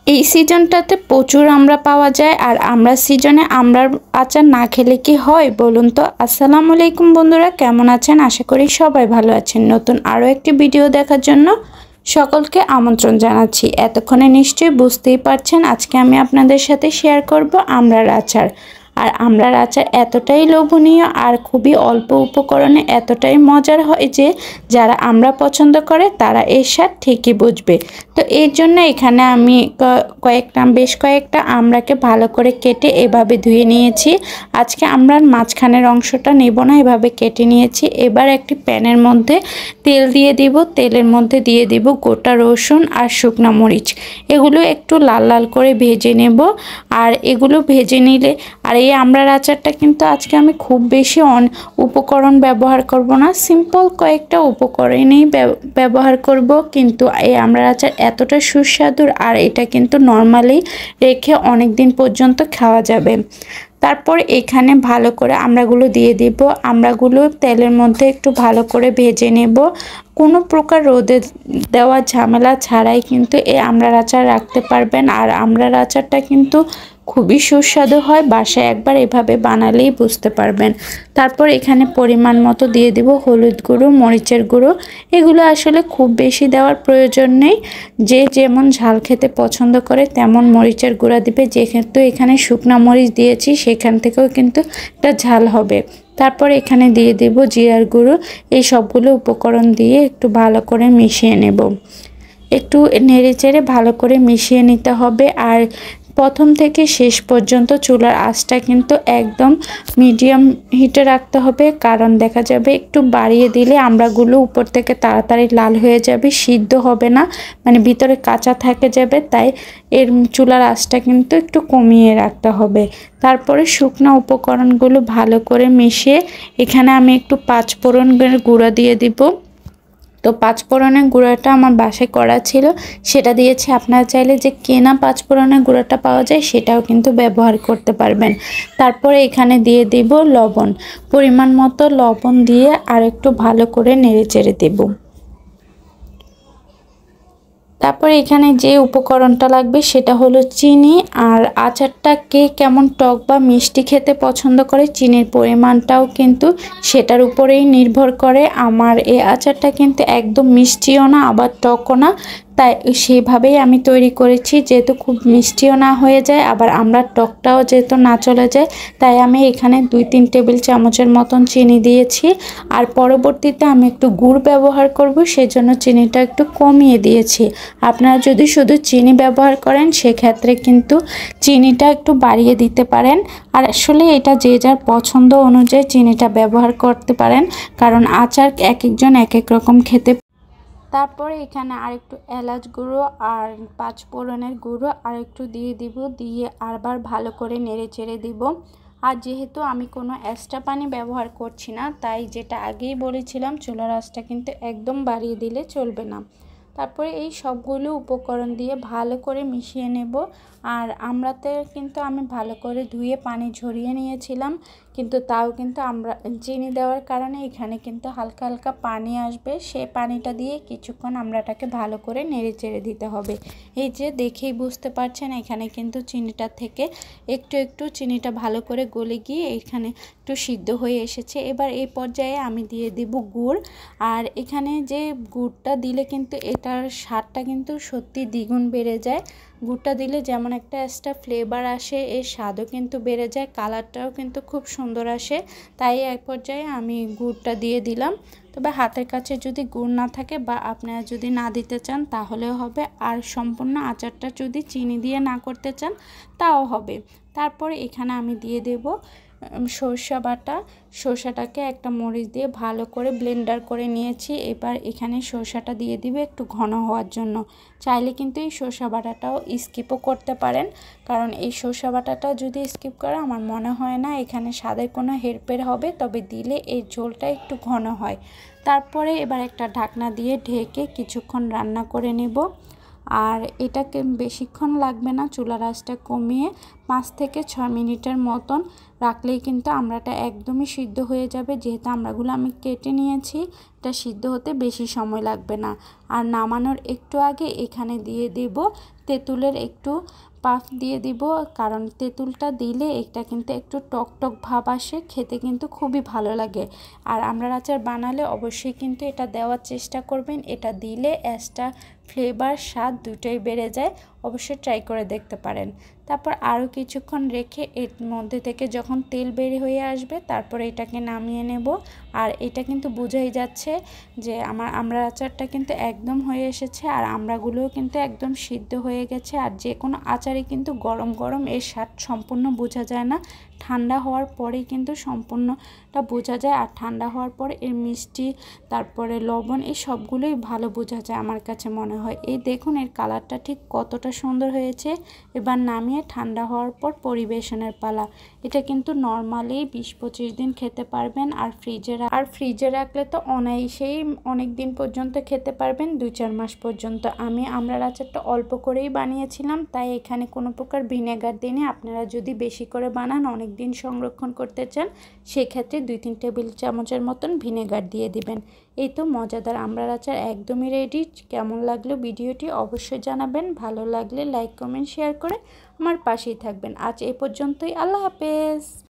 এই সিজনটাতে প্রচুর আমড়া পাওয়া যায় আর আমড়ার সিজনে আমড়ার আচার না খেলে কি হয় বলুন তো। আসসালামু আলাইকুম বন্ধুরা, কেমন আছেন? আশা করি সবাই ভালো আছেন। নতুন আরও একটি ভিডিও দেখার জন্য সকলকে আমন্ত্রণ জানাচ্ছি। এতক্ষণে নিশ্চয়ই বুঝতেই পারছেন আজকে আমি আপনাদের সাথে শেয়ার করব আমড়ার আচার। আর আমড়ার আচার এতটাই লোভনীয় আর খুবই অল্প উপকরণে এতটাই মজার হয় যে যারা আমড়া পছন্দ করে তারা এর স্বাদ ঠিকই বুঝবে। তো এর জন্য এখানে আমি বেশ কয়েকটা আমড়াকে ভালো করে কেটে এভাবে ধুয়ে নিয়েছি। আজকে আমড়ার মাঝখানের অংশটা নেব না, এভাবে কেটে নিয়েছি। এবার একটি প্যানের মধ্যে তেল দিয়ে দিব, তেলের মধ্যে দিয়ে দিব গোটা রসুন আর শুকনো মরিচ। এগুলো একটু লাল লাল করে ভেজে নেব। আর এগুলো ভেজে নিলে আর এই আমড়ার আচারটা কিন্তু আজকে আমি খুব বেশি উপকরণ ব্যবহার করব না, সিম্পল কয়েকটা উপকরণেই ব্যবহার করব। কিন্তু এই আমড়ার আচার এতটা সুস্বাদু আর এটা কিন্তু নর্মালি রেখে অনেক দিন পর্যন্ত খাওয়া যাবে। তারপর এখানে ভালো করে আমড়াগুলো দিয়ে দিব। আমড়াগুলো তেলের মধ্যে একটু ভালো করে ভেজে নেব। কোনো প্রকার রোদে দেওয়া ঝামেলা ছাড়াই কিন্তু এই আমড়ার আচার রাখতে পারবেন। আর আমড়ার আচারটা কিন্তু খুবই সুস্বাদু হয়, বাসায় একবার এভাবে বানালেই বুঝতে পারবেন। তারপর এখানে পরিমাণ মতো দিয়ে দিব হলুদ গুঁড়ো, মরিচের গুঁড়ো। এগুলো আসলে খুব বেশি দেওয়ার প্রয়োজন নেই, যে যেমন ঝাল খেতে পছন্দ করে তেমন মরিচের গুঁড়া দিবে। যেহেতু এখানে শুকনা মরিচ দিয়েছি সেখান থেকেও কিন্তু একটা ঝাল হবে। তারপর এখানে দিয়ে দেব জিরার গুঁড়ো। এই সবগুলো উপকরণ দিয়ে একটু ভালো করে মিশিয়ে নেব। একটু নেড়েচেড়ে ভালো করে মিশিয়ে নিতে হবে। আর প্রথম থেকে শেষ পর্যন্ত চুলার আঁচটা কিন্তু একদম মিডিয়াম হিটে রাখতে হবে, কারণ দেখা যাবে একটু বাড়িয়ে দিলে আমড়াগুলো উপর থেকে তাড়াতাড়ি লাল হয়ে যাবে, সিদ্ধ হবে না, মানে ভিতরে কাঁচা থেকে যাবে। তাই এর চুলার আঁচটা কিন্তু একটু কমিয়ে রাখতে হবে। তারপরে শুকনো উপকরণগুলো ভালো করে মিশিয়ে এখানে আমি একটু পাঁচফোড়নের গুঁড়ো দিয়ে দিব। তো পাঁচফোড়নের গুঁড়োটা আমার বাসায় করা ছিল, সেটা দিয়েছি। আপনারা চাইলে যে কেনা পাঁচফোড়নের গুঁড়োটা পাওয়া যায় সেটাও কিন্তু ব্যবহার করতে পারবেন। তারপরে এখানে দিয়ে দিব লবণ, পরিমাণ মতো লবণ দিয়ে আর একটু ভালো করে নেড়েচেড়ে দেব। তারপরে এখানে যে উপকরণটা লাগবে সেটা হলো চিনি। আর আচারটা কে কেমন টক বা মিষ্টি খেতে পছন্দ করে চিনির পরিমাণটাও কিন্তু সেটার উপরেই নির্ভর করে। আমার এই আচারটা কিন্তু একদম মিষ্টিও না আবার টকও না, তাই সেইভাবেই আমি তৈরি করেছি, যেহেতু খুব মিষ্টিও না হয়ে যায় আবার আমরা টকটাও যেহেতু না চলে যায়। তাই আমি এখানে 2-3 টেবিল চামচের মতন চিনি দিয়েছি। আর পরবর্তীতে আমি একটু গুড় ব্যবহার করব, সেজন্য চিনিটা একটু কমিয়ে দিয়েছি। আপনারা যদি শুধু চিনি ব্যবহার করেন সেক্ষেত্রে কিন্তু চিনিটা একটু বাড়িয়ে দিতে পারেন। আর আসলে এটা যে যার পছন্দ অনুযায়ী চিনিটা ব্যবহার করতে পারেন, কারণ আচার এক একজন এক এক রকম খেতে। তারপরে এখানে আরেকটু এলাচ গুঁড়ো আর পাঁচফোড়নের গুঁড়ো আর একটু দিয়ে দিব, দিয়ে আবার ভালো করে নেড়ে চেড়ে দিব। আর যেহেতু আমি কোনো এক্সট্রা পানি ব্যবহার করছি না, তাই যেটা আগেই বলেছিলাম চুলার আঁচটা কিন্তু একদম বাড়িয়ে দিলে চলবে না। তারপরে এই সবগুলো উপকরণ দিয়ে ভালো করে মিশিয়ে নেব। আর আমড়াতে কিন্তু আমি ভালো করে ধুয়ে পানি ঝরিয়ে নিয়েছিলাম, কিন্তু তাও কিন্তু আমরা চিনি দেওয়ার কারণে এখানে কিন্তু হালকা হালকা পানি আসবে। সেই পানিটা দিয়ে কিছুক্ষণ আমড়াটাকে ভালো করে নেড়ে চেড়ে দিতে হবে। এই যে দেখেই বুঝতে পারছেন এখানে কিন্তু চিনিটা থেকে একটু একটু চিনিটা ভালো করে গলে গিয়ে এখানে একটু সিদ্ধ হয়ে এসেছে। এবার এই পর্যায়ে আমি দিয়ে দেব গুড়। আর এখানে যে গুড়টা দিলে কিন্তু এটার স্বাদটা কিন্তু সত্যি দ্বিগুণ বেড়ে যায়। গুড়টা দিলে যেমন একটা এক্সট্রা ফ্লেভার আসে, এর স্বাদও কিন্তু বেড়ে যায়, কালারটাও কিন্তু খুব সুন্দর আসে। তাই এক পর্যায়ে আমি গুড়টা দিয়ে দিলাম। তবে হাতের কাছে যদি গুড় না থাকে বা আপনারা যদি না দিতে চান তাহলেও হবে। আর সম্পূর্ণ আচারটা যদি চিনি দিয়ে না করতে চান তাও হবে। তারপরে এখানে আমি দিয়ে দেব সরষা বাটা। সরষাটাকে একটা মরিচ দিয়ে ভালো করে ব্লেন্ডার করে নিয়েছি। এবার এখানে সরষাটা দিয়ে দিবে একটু ঘন হওয়ার জন্য। চাইলে কিন্তু এই সরষা বাটাটাও স্কিপও করতে পারেন, কারণ এই সরষা বাটাটাও যদি স্কিপ করে আমার মনে হয় না এখানে স্বাদের কোনো হেরফের হবে, তবে দিলে এই ঝোলটা একটু ঘন হয়। তারপরে এবার একটা ঢাকনা দিয়ে ঢেকে কিছুক্ষণ রান্না করে নেব। আর এটাকে বেশিক্ষণ লাগবে না, চুলার আঁচটা কমিয়ে 5 থেকে 6 মিনিটের মতন রাখলেই কিন্তু আমড়াটা একদমই সিদ্ধ হয়ে যাবে। যেহেতু আমড়াগুলো আমি কেটে নিয়েছি, এটা সিদ্ধ হতে বেশি সময় লাগবে না। আর নামানোর একটু আগে এখানে দিয়ে দেব তেঁতুলের একটু পাফ দিয়ে দিব, কারণ তেঁতুলটা দিলে এটা কিন্তু একটু টক টক ভাব আসে, খেতে কিন্তু খুবই ভালো লাগে। আর আমড়ার আচার বানালে অবশ্যই কিন্তু এটা দেওয়ার চেষ্টা করবেন, এটা দিলে এক্সট্রা ফ্লেভার স্বাদ দুটোই বেড়ে যায়। অবশ্যই ট্রাই করে দেখতে পারেন। তারপর আরও কিছুক্ষণ রেখে এর মধ্যে থেকে যখন তেল বের হয়ে আসবে তারপরে এটাকে নামিয়ে নেব। আর এটা কিন্তু বোঝাই যাচ্ছে যে আমার আমড়ার আচারটা কিন্তু একদম হয়ে এসেছে, আর আমড়াগুলোও কিন্তু একদম সিদ্ধ হয়ে গেছে। আর যে কোনো আচারে কিন্তু গরম গরম এর স্বাদ সম্পূর্ণ বোঝা যায় না, ঠান্ডা হওয়ার পরেই কিন্তু সম্পূর্ণটা বোঝা যায়। আর ঠান্ডা হওয়ার পর এর মিষ্টি তারপরে লবণ এই সবগুলোই ভালো বোঝা যায় আমার কাছে মনে হয়। এই দেখুন এর কালারটা ঠিক কতটা সুন্দর হয়েছে। এবার নামিয়ে ঠান্ডা হওয়ার পর পরিবেশনের পালা। এটা কিন্তু নর্মালি 20-25 দিন খেতে পারবেন। আর ফ্রিজে রাখলে তো অনায়াসেই অনেক দিন পর্যন্ত খেতে পারবেন, 2-4 মাস পর্যন্ত। আমি আমড়ার আচারটা অল্প করেই বানিয়েছিলাম, তাই এখানে কোনো প্রকার ভিনেগার দিইনি। আপনারা যদি বেশি করে বানান, অনেক দিন সংরক্ষণ করতে চান, সেক্ষেত্রে 2-3 টেবিল চামচের মতন ভিনেগার দিয়ে দিবেন। এই তো মজাদার আমড়ার আচার একদমই রেডি। কেমন লাগলো ভিডিওটি অবশ্যই জানাবেন। ভালো লাগলে লাইক কমেন্ট শেয়ার করে আমার পাশেই থাকবেন। আজ এই পর্যন্তই, আল্লাহ হাফেজ।